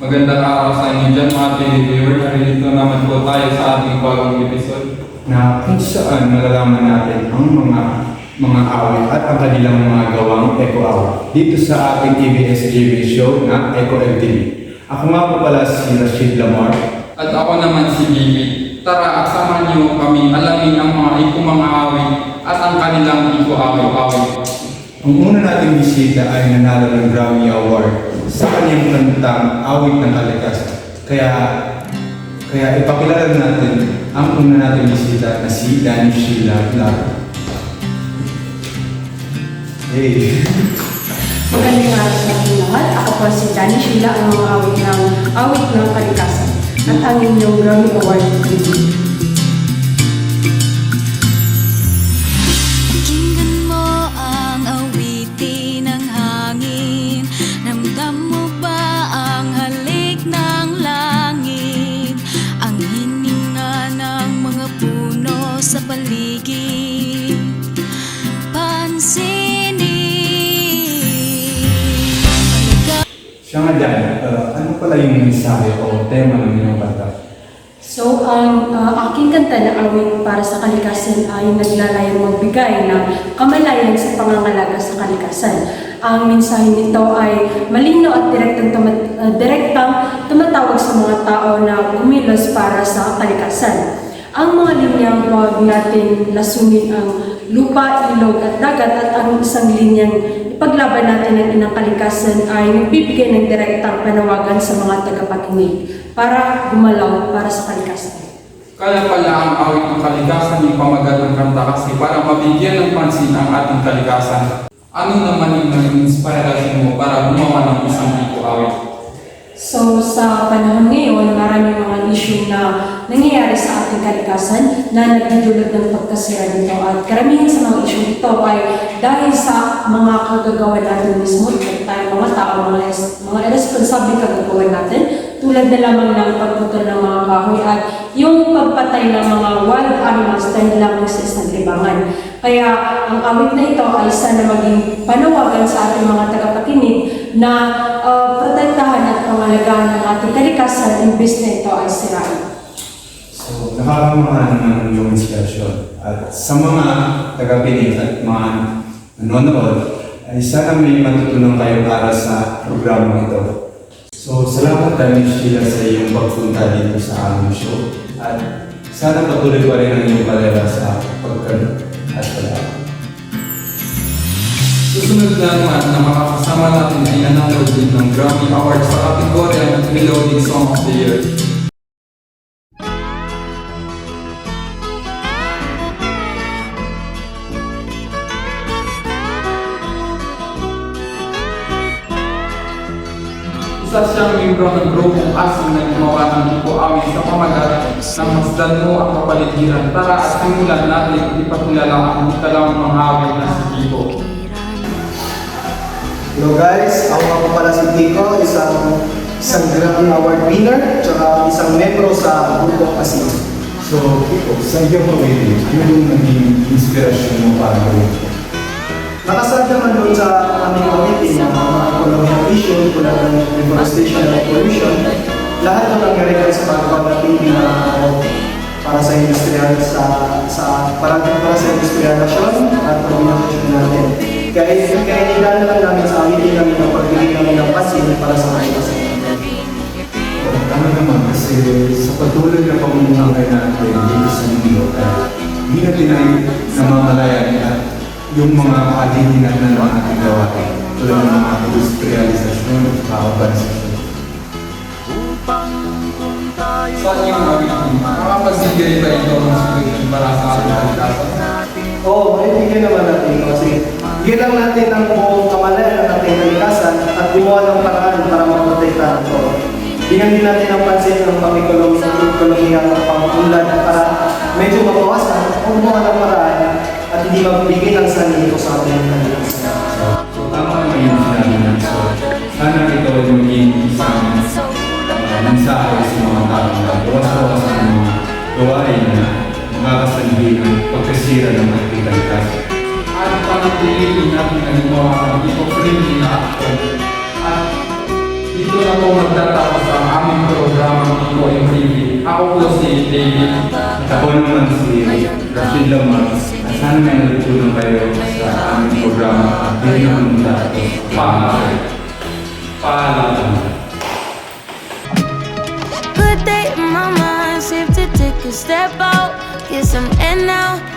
Magandang araw sa inyo dyan mga TV-viewer. Narito naman po tayo sa ating bagong episode Na kung saan malalaman natin ang mga awit at ang kanilang mga gawang eco-awit dito sa ating ABS-CBN show na Eco MTV. Ako nga po pala si Rashid Lamar. at ako naman si Bibi. Tara at samahan niyo kami alamin ang mga mga awit at ang kanilang awit. Ang una nating bisita ay nanalo ng Grammy Award sa kanyang kantang Awit ng Kalikasan. Kaya ipakilala natin ang una nating bisita na si Danny Sheila Lara. Hey! Magandang araw sa ating lahat. Ako po si Danny Sheila, ang mga awit ng kalikasan at ang inyong Grammy Award winner. Pakinggan mo ang awitin ng hangin. Ramdam mo ba ang halik ng langit? Ang hininga ng mga puno sa paligid. Pansinin. Siya nga dyan, ano pala yung mensahe o tema ng inyong kanta? So, ang aking kanta na awit para sa kalikasan ay naglalayong magbigay ng kamalayan sa pangangalaga sa kalikasan. Ang mensahe nito ay malinaw at direktang tumatawag sa mga tao na kumilos para sa kalikasan. Ang mga linyang huwag natin lasunin ang lupa, ilog at dagat at ang isang linyang ipaglaban natin ang inang kalikasan ay nagbibigay ng direktang panawagan sa mga tagapakinig para gumalaw para sa kalikasan. Kaya pala ang awit ng kalikasan yung pamagat ng kanta kasi para mabigyan ng pansin ang ating kalikasan. Ano naman yung naging inspirasyon mo para gumawa ng isang awit? So, sa panahon ngayon, maraming mga issue na nangyayari sa ating kalikasan na nagdudulot ng pagkasira nito. At karamihan sa mga issue ito ay dahil sa mga kagagawa natin mismo, tayo mga tao, mga irresponsible kagagawa natin, tulad na lamang ng pagputol ng mga kahoy at yung pagpatay ng mga wild animals dahil lamang sa isang libangan. Kaya ang awit na ito ay sana maging panawagan sa ating mga tagapakinig na protektahan at pangalagaan ng ating kalikasan imbes na ito ay sirain. So, nakakamahal naman yung inspirasyon. At sa mga tagapinig at mga nanonood, ay sana may matutunan kayo para sa programa ito. So, salamat Danny Sheila sa iyong pagpunta dito sa aming show. At sana patuloy pa rin ang iyong palera sa pagkano at pala. Susunod naman na makakasama natin ay nanalo din ng Grammy Award sa kategorya ng Melodic Song of the Year. Isa siyang membro ng grupong Asim na gumawa ng awit sa pamagat ng Masdan Mo ang Kapaligiran. Tara at simulan natin ipakilala ang ikalang mga awit na si Kiko. Hello guys, ako nga po pala si Kiko, isang Grammy Award winner, tsaka isang membro sa grupong Asim. So, Kiko, sa iyong pamilya, ano yung naging inspirasyon mo para gawin ito? Nakasad naman doon sa aming committee ng mga economic issue tulad ng deforestation and pollution. Lahat ng nangyari sa pagbabating na para sa industrial para sa industrialisasyon at pag-innovation natin. Kaya nilala lang namin sa amin namin ang pagbigay namin ng pasin para sa kalikasan. Tama naman kasi sa patuloy na pamumuhay natin dito sa mundo hindi natin ay namamalayan at yung mga kaalihinan na naman ating gawain tulad ng mga industrialisasyon at urbanisasyon. Sa inyong awit, makapagbigay ba ito ng solution para sa ating kalikasan? Oo, maibigyan naman natin kasi bigyan lang natin ang buong kamalayan ng ating kalikasan at gumawa ng paraan para maprotektahan ito. Bigyan din natin ang pansin ng pang-ekonomiya ng pang-unlad para medyo mabawasan o gumawa ng paraan at hindi magbigay ng sanhi ito sa ating kalikasan. So, tama naman yung sinabi na. So, sana ito ay maging isang mensahe sa mga tao na bawas-bawas ang mga gawain na makakasanhi ng pagkasira ng ating kalikasan. At panatilihin natin ang gumawa ng eco-friendly na action. At dito na po magtatapos ang aming programa Iko in TV. Ako po si David. Ako naman si Rashid Lamar. At sana may natutulong kayo sa aming programa at hindi naman magtatapos. Paalam. Paalam. Good day in my mind, safe to take a step out, get some air now.